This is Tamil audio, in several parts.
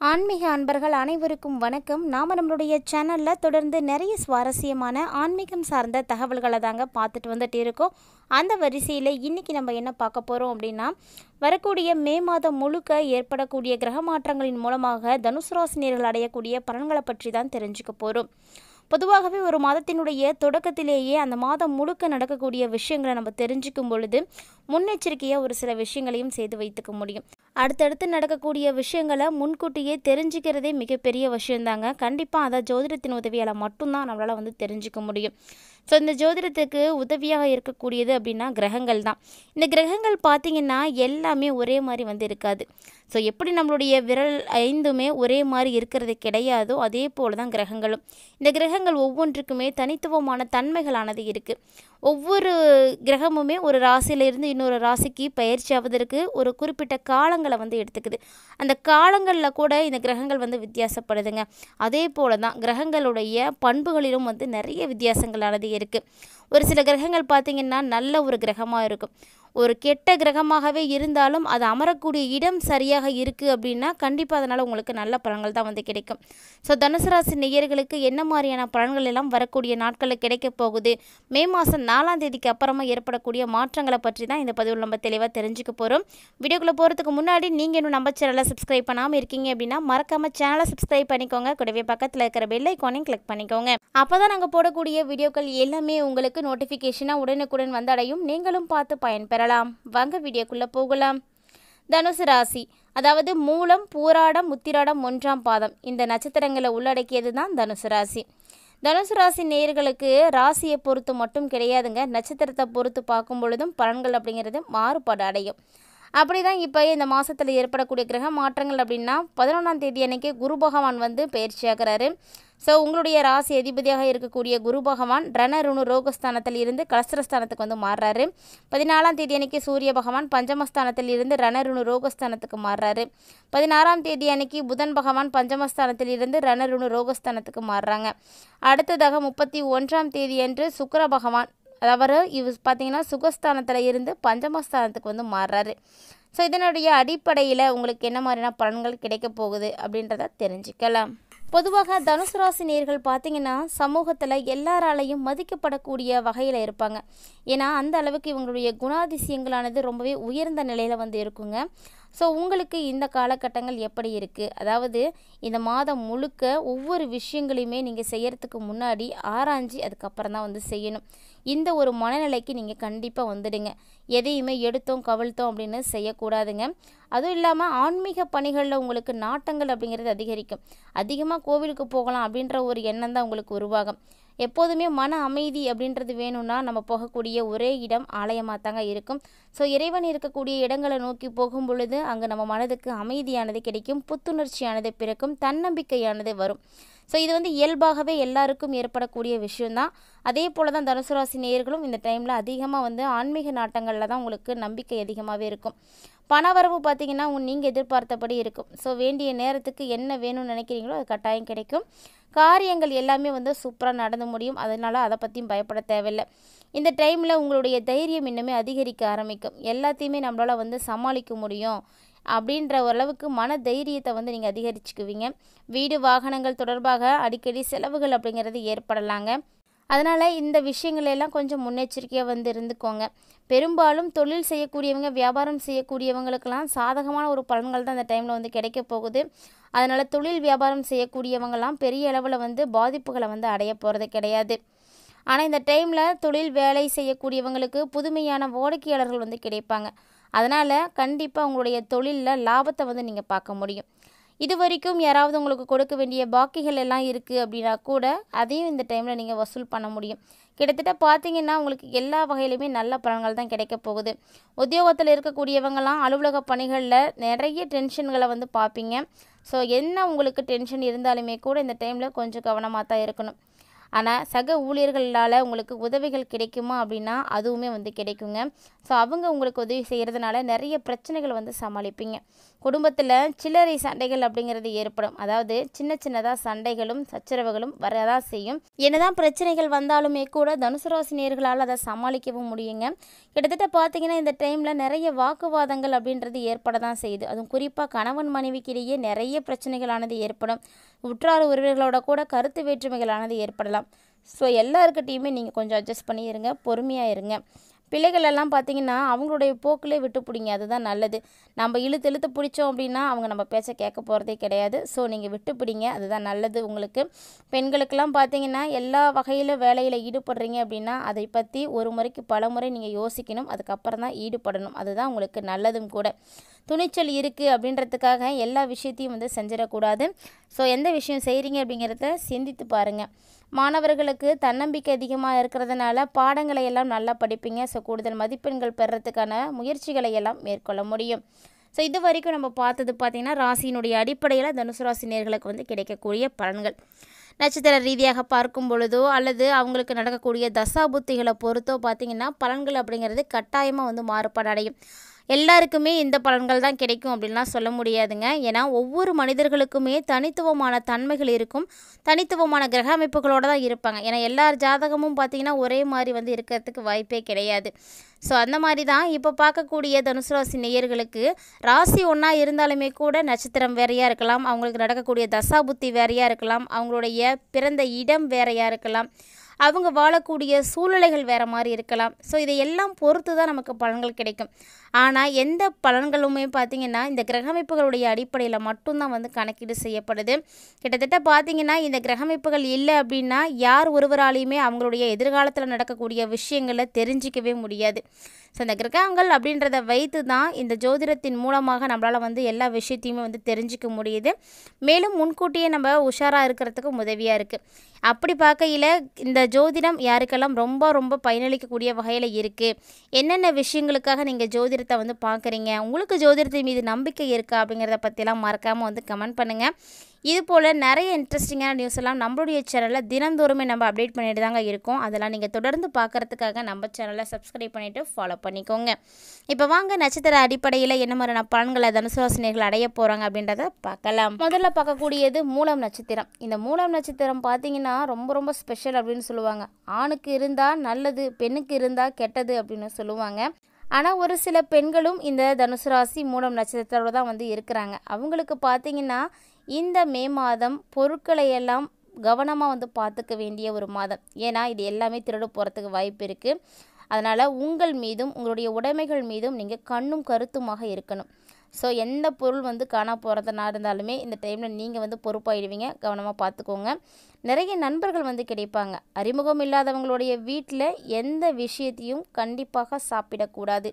ஆன்மீக அன்பர்கள் அனைவருக்கும் வணக்கம். நாம் நம்மளுடைய சேனலில் தொடர்ந்து நிறைய சுவாரஸ்யமான ஆன்மீகம் சார்ந்த தகவல்களை தாங்க பார்த்துட்டு வந்துட்டு இருக்கோம். அந்த வரிசையில் இன்றைக்கி நம்ம என்ன பார்க்க போகிறோம் அப்படின்னா, வரக்கூடிய மே மாதம் முழுக்க ஏற்படக்கூடிய கிரக மாற்றங்களின் மூலமாக தனுசு ராசினியர்கள் அடையக்கூடிய பலன்களை பற்றி தான் தெரிஞ்சுக்க போகிறோம். பொதுவாகவே ஒரு மாதத்தினுடைய தொடக்கத்திலேயே அந்த மாதம் முழுக்க நடக்கக்கூடிய விஷயங்களை நம்ம தெரிஞ்சுக்கும் பொழுது முன்னெச்சரிக்கையாக ஒரு சில விஷயங்களையும் செய்து வைத்துக்க முடியும். அடுத்தடுத்து நடக்கக்கூடிய விஷயங்களை முன்கூட்டியே தெரிஞ்சுக்கிறதே மிகப்பெரிய விஷயந்தாங்க. கண்டிப்பாக அதை ஜோதிடத்தின் உதவியால் மட்டும்தான் நம்மளால் தெரிஞ்சுக்க முடியும். ஸோ இந்த ஜோதிடத்துக்கு உதவியாக இருக்கக்கூடியது அப்படின்னா கிரகங்கள் தான். இந்த கிரகங்கள் பார்த்திங்கன்னா எல்லாமே ஒரே மாதிரி இருக்காது. ஸோ எப்படி நம்மளுடைய விரல் 5மே ஒரே மாதிரி இருக்கிறது கிடையாதோ அதே போல் தான் கிரகங்களும். இந்த கிரகங்கள் ஒவ்வொன்றுக்குமே தனித்துவமான தன்மைகளானது இருக்குது. ஒவ்வொரு கிரகமுமே ஒரு ராசியிலிருந்து இன்னொரு ராசிக்கு பயிற்சி ஆவதற்கு ஒரு குறிப்பிட்ட காலங்களை எடுத்துக்குது. அந்த காலங்களில் கூட இந்த கிரகங்கள் வித்தியாசப்படுதுங்க. அதே போல தான் கிரகங்களுடைய பண்புகளிலும் நிறைய வித்தியாசங்களானது இருக்குது. ஒரு சில கிரகங்கள் பார்த்திங்கன்னா நல்ல ஒரு கிரகமாக இருக்கும். ஒரு கெட்ட கிரகமாகவே இருந்தாலும் அது அமரக்கூடிய இடம் சரியாக இருக்குது அப்படின்னா கண்டிப்பாக அதனால் உங்களுக்கு நல்ல பலன்கள் தான் கிடைக்கும். ஸோ தனுசு ராசி நேயர்களுக்கு என்ன மாதிரியான பலன்கள் எல்லாம் வரக்கூடிய நாட்களில் கிடைக்க போகுது, மே மாதம் 4ஆம் தேதிக்கு அப்புறமா ஏற்படக்கூடிய மாற்றங்களை பற்றி தான் இந்த பதிவில் நம்ம தெளிவாக தெரிஞ்சுக்க போகிறோம். வீடியோக்குள்ளே போகிறதுக்கு முன்னாடி நீங்கள் இன்னும் நம்ம சேனலை சப்ஸ்கிரைப் பண்ணாமல் இருக்கீங்க அப்படின்னா மறக்காமல் சேனலை சப்ஸ்கிரைப் பண்ணிக்கோங்க. கூடவே பக்கத்தில் இருக்கிற பெல் ஐக்கானையும் கிளிக் பண்ணிக்கோங்க. அப்போ தான் நாங்கள் போடக்கூடிய வீடியோக்கள் எல்லாமே உங்களுக்கு நோட்டிஃபிகேஷனாக உடனுக்குடன் வந்தடையும். நீங்களும் பார்த்து பயன்பெறலாம். வாங்க வீடியோக்குள்ளே போகலாம். தனுசு ராசி, அதாவது மூலம், பூராடம், உத்திராடம், 1ஆம் பாதம் இந்த நட்சத்திரங்களை உள்ளடக்கியது தான் தனுசு ராசி. தனுசு ராசி நேயர்களுக்கு ராசியை பொறுத்து மட்டும் கிடையாதுங்க, நட்சத்திரத்தை பொறுத்து பார்க்கும் பொழுதும் பலன்கள் அப்படிங்கிறது மாறுபாடு அடையும். அப்படி தான் இப்போ இந்த மாதத்தில் ஏற்படக்கூடிய கிரக மாற்றங்கள் அப்படின்னா 11ஆம் தேதி அன்னைக்கு குரு பகவான் பயிற்சியாகிறாரு. ஸோ உங்களுடைய ராசி அதிபதியாக இருக்கக்கூடிய குரு பகவான் ரணருணு ரோகஸ்தானத்தில் இருந்து கலஸ்திரஸ்தானத்துக்கு மாறுறாரு. 14ஆம் தேதி அன்னைக்கு சூரிய பகவான் பஞ்சமஸ்தானத்தில் இருந்து ரணருணு ரோகஸ்தானத்துக்கு மாறுறாரு. 16ஆம் தேதி அன்னைக்கு புதன் பகவான் பஞ்சமஸ்தானத்தில் இருந்து ரணருணு ரோகஸ்தானத்துக்கு மாறுறாங்க. அடுத்ததாக 31ஆம் தேதி அன்று சுக்கிர பகவான் பார்த்திங்கன்னா சுகஸ்தானத்தில் இருந்து பஞ்சமஸ்தானத்துக்கு மாறுறாரு. ஸோ இதனுடைய அடிப்படையில் உங்களுக்கு என்ன மாதிரியான பலன்கள் கிடைக்க போகுது அப்படின்றத தெரிஞ்சுக்கலாம். பொதுவாக தனுசு ராசி நேயர்கள் பார்த்திங்கன்னா சமூகத்தில் எல்லாராலையும் மதிக்கப்படக்கூடிய வகையில் இருப்பாங்க. ஏன்னா அந்த அளவுக்கு இவங்களுடைய குணாதிசயங்களானது ரொம்பவே உயர்ந்த நிலையில் இருக்குங்க. ஸோ உங்களுக்கு இந்த காலகட்டங்கள் எப்படி இருக்குது, அதாவது இந்த மாதம் முழுக்க ஒவ்வொரு விஷயங்களையுமே நீங்கள் செய்கிறதுக்கு முன்னாடி ஆராய்ஞ்சி அதுக்கப்புறம் தான் செய்யணும். இந்த ஒரு மனநிலைக்கு நீங்கள் கண்டிப்பாக வந்துடுங்க. எதையுமே எடுத்தோம் கவிழ்த்தோம் அப்படின்னு செய்யக்கூடாதுங்க. அதுவும் இல்லாமல் ஆன்மீக பணிகளில் உங்களுக்கு நாட்டங்கள் அப்படிங்கிறது அதிகரிக்கும். அதிகமாக கோவிலுக்கு போகலாம் அப்படின்ற ஒரு எண்ணம் தான் உங்களுக்கு உருவாகும். எப்போதுமே மன அமைதி அப்படின்றது வேணும்னா நம்ம போகக்கூடிய ஒரே இடம் ஆலயமாக தாங்க இருக்கும். ஸோ இறைவன் இருக்கக்கூடிய இடங்களை நோக்கி போகும் பொழுது அங்கே நம்ம மனதுக்கு அமைதியானது கிடைக்கும், புத்துணர்ச்சியானது பிறக்கும், தன்னம்பிக்கையானது வரும். ஸோ இது இயல்பாகவே எல்லாருக்கும் ஏற்படக்கூடிய விஷயந்தான். அதே போல் தான் தனுசு ராசி நேயர்களும் இந்த டைமில் அதிகமாக ஆன்மீக நாட்டங்களில் தான் உங்களுக்கு நம்பிக்கை அதிகமாகவே இருக்கும். பணவரவு பார்த்திங்கன்னா நீங்கள் எதிர்பார்த்தபடி இருக்கும். ஸோ வேண்டிய நேரத்துக்கு என்ன வேணும்னு நினைக்கிறீங்களோ அது கட்டாயம் கிடைக்கும். காரியங்கள் எல்லாமே சூப்பராக நடந்து முடியும். அதனால் அதை பற்றியும் பயப்பட தேவையில்லை. இந்த டைமில் உங்களுடைய தைரியம் இன்னுமே அதிகரிக்க ஆரம்பிக்கும். எல்லாத்தையுமே நம்மளால் சமாளிக்க முடியும் அப்படின்ற அளவுக்கு மன தைரியத்தை நீங்கள் அதிகரிச்சுக்குவீங்க. வீடு வாகனங்கள் தொடர்பாக அடிக்கடி செலவுகள் அப்படிங்கிறது ஏற்படலாங்க. அதனால் இந்த விஷயங்களெல்லாம் கொஞ்சம் முன்னெச்சரிக்கையாக இருந்துக்கோங்க. பெரும்பாலும் தொழில் செய்யக்கூடியவங்க, வியாபாரம் செய்யக்கூடியவங்களுக்கெல்லாம் சாதகமான ஒரு பலன்கள் தான் இந்த டைமில் கிடைக்க போகுது. அதனால் தொழில் வியாபாரம் செய்யக்கூடியவங்கெல்லாம் பெரிய அளவில் பாதிப்புகளை அடைய போகிறது கிடையாது. ஆனால் இந்த டைமில் தொழில் வேலை செய்யக்கூடியவங்களுக்கு புதுமையான வாடிக்கையாளர்கள் கிடைப்பாங்க. அதனால் கண்டிப்பாக உங்களுடைய தொழிலில் லாபத்தை நீங்கள் பார்க்க முடியும். இது வரைக்கும் யாராவது உங்களுக்கு கொடுக்க வேண்டிய பாக்கிகள் எல்லாம் இருக்குது அப்படின்னா கூட அதையும் இந்த டைமில் நீங்கள் வசூல் பண்ண முடியும். கிட்டத்தட்ட பார்த்திங்கன்னா உங்களுக்கு எல்லா வகையிலுமே நல்ல பலன்கள் தான் கிடைக்க போகுது. உத்தியோகத்தில் இருக்கக்கூடியவங்களாம் அலுவலக பணிகளில் நிறைய டென்ஷன்களை பார்ப்பீங்க. ஸோ என்ன உங்களுக்கு டென்ஷன் இருந்தாலுமே கூட இந்த டைமில் கொஞ்சம் கவனமாக தான் இருக்கணும். ஆனால் சக ஊழியர்களால் உங்களுக்கு உதவிகள் கிடைக்குமா அப்படின்னா அதுவுமே கிடைக்குங்க. ஸோ அவங்க உங்களுக்கு உதவி செய்கிறதுனால நிறைய பிரச்சனைகள் சமாளிப்பீங்க. குடும்பத்தில் சில்லறை சண்டைகள் அப்படிங்கிறது ஏற்படும். அதாவது சின்ன சின்னதாக சண்டைகளும் சச்சரவுகளும் வரதான் செய்யும். என்னதான் பிரச்சனைகள் வந்தாலுமே கூட தனுசு ராசி நேயர்களால் அதை சமாளிக்கவும் முடியுங்க. கிட்டத்தட்ட பார்த்தீங்கன்னா இந்த டைமில் நிறைய வாக்குவாதங்கள் அப்படின்றது ஏற்பட தான் செய்யுது. அதுவும் குறிப்பாக கணவன் மனைவிக்கிடையே நிறைய பிரச்சனைகளானது ஏற்படும். உற்றார் உறவினர்களோட கூட கருத்து வேற்றுமைகளானது ஏற்படலாம். ஸோ எல்லாருக்கிட்டையுமே நீங்கள் கொஞ்சம் அட்ஜஸ்ட் பண்ணி இருங்க, பொறுமையாக இருங்க. பிள்ளைகள் எல்லாம் பார்த்தீங்கன்னா அவங்களுடைய போக்கிலே விட்டு பிடிங்க, அதுதான் நல்லது. நம்ம இழுத்து பிடிச்சோம் அப்படின்னா அவங்க நம்ம பேச்சை கேட்க போகிறதே கிடையாது. ஸோ நீங்கள் விட்டு பிடிங்க, அதுதான் நல்லது உங்களுக்கு. பெண்களுக்கெல்லாம் பார்த்தீங்கன்னா எல்லா வகையிலும் வேலையில் ஈடுபடுறீங்க அப்படின்னா அதை பற்றி ஒரு முறைக்கு பல முறை நீங்கள் யோசிக்கணும், அதுக்கப்புறம் தான் ஈடுபடணும். அதுதான் உங்களுக்கு நல்லதும் கூட. துணிச்சல் இருக்குது அப்படின்றதுக்காக எல்லா விஷயத்தையும் வந்து செஞ்சிடக்கூடாது. ஸோ எந்த விஷயம் செய்கிறீங்க அப்படிங்கிறத சிந்தித்து பாருங்கள். மாணவர்களுக்கு தன்னம்பிக்கை அதிகமாக இருக்கிறதுனால பாடங்களை எல்லாம் நல்லா படிப்பீங்க. ஸோ கூடுதல் மதிப்பெண்கள் பெறத்துக்கான முயற்சிகளை எல்லாம் மேற்கொள்ள முடியும். ஸோ இது வரைக்கும் நம்ம பார்த்தது பார்த்திங்கன்னா ராசியினுடைய அடிப்படையில் தனுசு ராசி நேயர்களுக்கு வந்து கிடைக்கக்கூடிய பலன்கள். நட்சத்திர ரீதியாக பார்க்கும் பொழுதோ அல்லது அவங்களுக்கு நடக்கக்கூடிய தசாபுத்திகளை பொறுத்தோ பார்த்திங்கன்னா பலன்கள் அப்படிங்கிறது கட்டாயமாக வந்து மாறுபாடு அடையும். எல்லாருக்குமே இந்த பலன்கள் தான் கிடைக்கும் அப்படின்லாம் சொல்ல முடியாதுங்க. ஏன்னா ஒவ்வொரு மனிதர்களுக்குமே தனித்துவமான தன்மைகள் இருக்கும், தனித்துவமான கிரக அமைப்புகளோடு தான் இருப்பாங்க. ஏன்னா எல்லார் ஜாதகமும் பார்த்திங்கன்னா ஒரே மாதிரி வந்து இருக்கிறதுக்கு வாய்ப்பே கிடையாது. ஸோ அந்த மாதிரி தான் இப்போ பார்க்கக்கூடிய தனுசு ராசி நேயர்களுக்கு ராசி ஒன்றா இருந்தாலுமே கூட நட்சத்திரம் வேறையாக இருக்கலாம், அவங்களுக்கு நடக்கக்கூடிய தசாபுத்தி வேறையாக இருக்கலாம், அவங்களுடைய பிறந்த இடம் வேறையாக இருக்கலாம், அவங்க வாழக்கூடிய சூழ்நிலைகள் வேறு மாதிரி இருக்கலாம். ஸோ இதையெல்லாம் பொறுத்து தான் நமக்கு பலன்கள் கிடைக்கும். ஆனால் எந்த பலன்களுமே பார்த்திங்கன்னா இந்த கிரகமைப்புகளுடைய அடிப்படையில் மட்டும்தான் வந்து கணக்கீடு செய்யப்படுது. கிட்டத்தட்ட பார்த்திங்கன்னா இந்த கிரகமைப்புகள் இல்லை அப்படின்னா யார் ஒருவராலையுமே அவங்களுடைய எதிர்காலத்தில் நடக்கக்கூடிய விஷயங்களை தெரிஞ்சிக்கவே முடியாது. ஸோ இந்த கிரகங்கள் அப்படின்றத வைத்து தான் இந்த ஜோதிடத்தின் மூலமாக நம்மளால் வந்து எல்லா விஷயத்தையுமே வந்து தெரிஞ்சிக்க முடியுது. மேலும் முன்கூட்டியே நம்ம உஷாராக இருக்கிறதுக்கு உதவியாக இருக்குது. அப்படி பார்க்கையில் இந்த ஜோதிடம் யாருக்கெல்லாம் ரொம்ப ரொம்ப பயனளிக்கக்கூடிய வகையில் இருக்குது, என்னென்ன விஷயங்களுக்காக நீங்கள் ஜோதிடத்தை வந்து பார்க்குறீங்க, உங்களுக்கு ஜோதிடத்தின் மீது நம்பிக்கை இருக்கா அப்படிங்கிறத பற்றிலாம் மறக்காமல் வந்து கமெண்ட் பண்ணுங்கள். இது போல் நிறைய இன்ட்ரெஸ்டிங்கான நியூஸ் எல்லாம் நம்மளுடைய சேனலில் தினந்தோறுமே நம்ம அப்டேட் பண்ணிட்டு தாங்க இருக்கோம். அதெல்லாம் நீங்கள் தொடர்ந்து பார்க்குறதுக்காக நம்ம சேனலை சப்ஸ்கிரைப் பண்ணிவிட்டு ஃபாலோ பண்ணிக்கோங்க. இப்போ வாங்க நட்சத்திர அடிப்படையில் என்ன மாதிரியான பலன்களை தனுசு ராசி நேயர்கள் அடைய போகிறாங்க அப்படின்றத பார்க்கலாம். முதல்ல பார்க்கக்கூடியது மூலம் நட்சத்திரம். இந்த மூலம் நட்சத்திரம் பார்த்திங்கன்னா ரொம்ப ரொம்ப ஸ்பெஷல் அப்படின்னு சொல்லுவாங்க. ஆணுக்கு இருந்தால் நல்லது, பெண்ணுக்கு இருந்தால் கெட்டது அப்படின்னு சொல்லுவாங்க. ஆனால் ஒரு சில பெண்களும் இந்த தனுசு ராசி மூலம் நட்சத்திரத்தோடு தான் வந்து இருக்கிறாங்க. அவங்களுக்கு பார்த்திங்கன்னா இந்த மே மாதம் பொருட்களை எல்லாம் கவனமாக வந்து பார்த்துக்க வேண்டிய ஒரு மாதம். ஏன்னா இது எல்லாமே திருடு போகிறதுக்கு வாய்ப்பு இருக்குது. அதனால் உங்கள் மீதும் உங்களுடைய உடைமைகள் மீதும் நீங்கள் கண்ணும் கருத்துமாக இருக்கணும். ஸோ எந்த பொருள் வந்து காண போகிறதுனா இருந்தாலுமே இந்த டைமில் நீங்கள் வந்து பொறுப்பாயிடுவீங்க, கவனமாக பார்த்துக்கோங்க. நிறைய நண்பர்கள் வந்து கிடைப்பாங்க. அறிமுகம் இல்லாதவங்களுடைய வீட்டில் எந்த விஷயத்தையும் கண்டிப்பாக சாப்பிடக்கூடாது.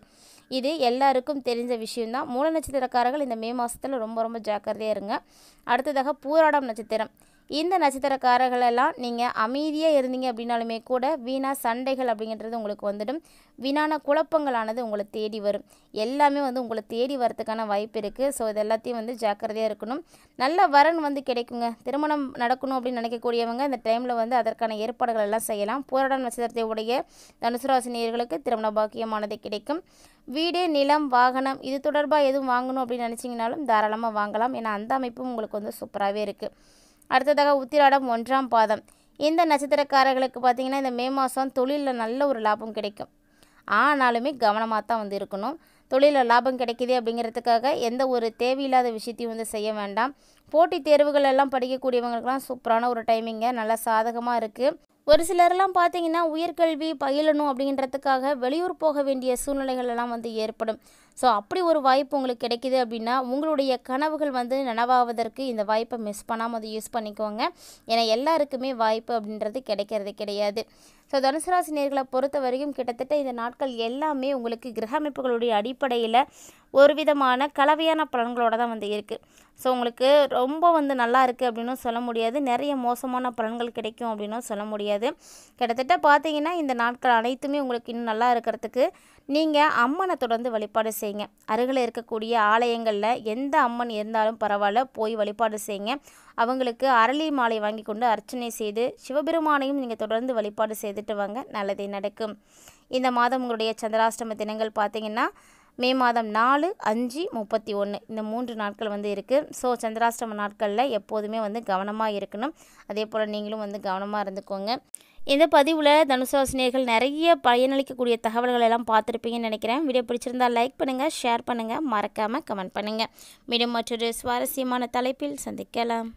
இது எல்லாருக்கும் தெரிஞ்ச விஷயம்தான். மூல நட்சத்திரக்காரர்கள் இந்த மே மாதத்தில் ரொம்ப ரொம்ப ஜாக்கிரதையாக இருங்க. அடுத்ததாக பூராடம் நட்சத்திரம். இந்த நட்சத்திரக்காரர்களெல்லாம் நீங்கள் அமைதியாக இருந்தீங்க அப்படின்னாலுமே கூட வீணாக சண்டைகள் அப்படிங்கிறது உங்களுக்கு வந்துடும். வீணான குழப்பங்களானது உங்களை தேடி வரும். எல்லாமே வந்து உங்களை தேடி வரதுக்கான வாய்ப்பு இருக்குது. ஸோ இது எல்லாத்தையும் வந்து ஜாக்கிரதையாக இருக்கணும். நல்ல வரன் வந்து கிடைக்குங்க. திருமணம் நடக்கணும் அப்படின்னு நினைக்கக்கூடியவங்க இந்த டைமில் வந்து அதற்கான ஏற்பாடுகள் எல்லாம் செய்யலாம். பூராடம் நட்சத்திரத்தை உடைய தனுசு ராசி நேயர்களுக்கு திருமண பாக்கியமானது கிடைக்கும். வீடு, நிலம், வாகனம் இது தொடர்பாக எதுவும் வாங்கணும் அப்படின்னு நினச்சிங்கனாலும் தாராளமாக வாங்கலாம். ஏன்னா அந்த அமைப்பும் உங்களுக்கு வந்து சூப்பராகவே இருக்குது. அடுத்ததாக உத்திராடம் 1ஆம் பாதம். இந்த நட்சத்திரக்காரர்களுக்கு பார்த்திங்கன்னா இந்த மே மாதம் தொழிலில் நல்ல ஒரு லாபம் கிடைக்கும். ஆனாலுமே கவனமாக தான் வந்து இருக்கணும். தொழிலில் லாபம் கிடைக்கிது அப்படிங்கிறதுக்காக எந்த ஒரு தேவையில்லாத விஷயத்தையும் வந்து செய்ய வேண்டாம். போட்டித் தேர்வுகள் எல்லாம் படிக்கக்கூடியவங்களுக்கெல்லாம் சூப்பரான ஒரு டைமிங்க, நல்லா சாதகமாக இருக்குது. ஒரு சிலரெல்லாம் பார்த்திங்கன்னா உயர்கல்வி பயிலணும் அப்படின்றதுக்காக வெளியூர் போக வேண்டிய சூழ்நிலைகள் எல்லாம் வந்து ஏற்படும். ஸோ அப்படி ஒரு வாய்ப்பு உங்களுக்கு கிடைக்கிது அப்படின்னா உங்களுடைய கனவுகள் வந்து நனவாவதற்கு இந்த வாய்ப்பை மிஸ் பண்ணாமல் அதை யூஸ் பண்ணிக்கோங்க. ஏன்னா எல்லாருக்குமே வாய்ப்பு அப்படின்றது கிடைக்கிறது கிடையாது. ஸோ தனுசு ராசி நேயர்களை பொறுத்த வரைக்கும் கிட்டத்தட்ட இந்த நாட்கள் எல்லாமே உங்களுக்கு கிரக அமைப்புகளுடைய அடிப்படையில் ஒரு விதமான கலவையான பலன்களோடு தான் வந்து இருக்குது. ஸோ உங்களுக்கு ரொம்ப வந்து நல்லா இருக்குது அப்படின்னும் சொல்ல முடியாது, நிறைய மோசமான பலன்கள் கிடைக்கும் அப்படின்னும் சொல்ல முடியாது. கிட்டத்தட்ட பார்த்தீங்கன்னா இந்த நாட்கள் அனைத்துமே உங்களுக்கு இன்னும் நல்லா இருக்கிறதுக்கு நீங்கள் அம்மனை தொடர்ந்து வழிபாடு செய்யுங்க. அருகில் இருக்கக்கூடிய ஆலயங்களில் எந்த அம்மன் இருந்தாலும் பரவாயில்ல, போய் வழிபாடு செய்யுங்க. அவங்களுக்கு அரளி மாலை வாங்கி கொண்டு அர்ச்சனை செய்து சிவபெருமானையும் நீங்கள் தொடர்ந்து வழிபாடு செய்துட்டு வாங்க, நல்லதே நடக்கும். இந்த மாதம் உங்களுடைய சந்திராஷ்டம தினங்கள் பார்த்திங்கன்னா மே மாதம் 4, 5, 31 இந்த 3 நாட்கள் வந்து இருக்குது. ஸோ சந்திராஷ்டம நாட்களில் எப்போதுமே வந்து கவனமாக இருக்கணும். அதே போல் நீங்களும் வந்து கவனமாக இருந்துக்கோங்க. இந்த பதிவில் தனுசு ராசினியர்கள் நிறைய பயனளிக்கக்கூடிய தகவல்கள் எல்லாம் பார்த்துருப்பீங்கன்னு நினைக்கிறேன். வீடியோ பிடிச்சிருந்தால் லைக் பண்ணுங்கள், ஷேர் பண்ணுங்கள், மறக்காமல் கமெண்ட் பண்ணுங்கள். மீண்டும் மற்றொரு சுவாரஸ்யமான தலைப்பில் சந்திக்கலாம்.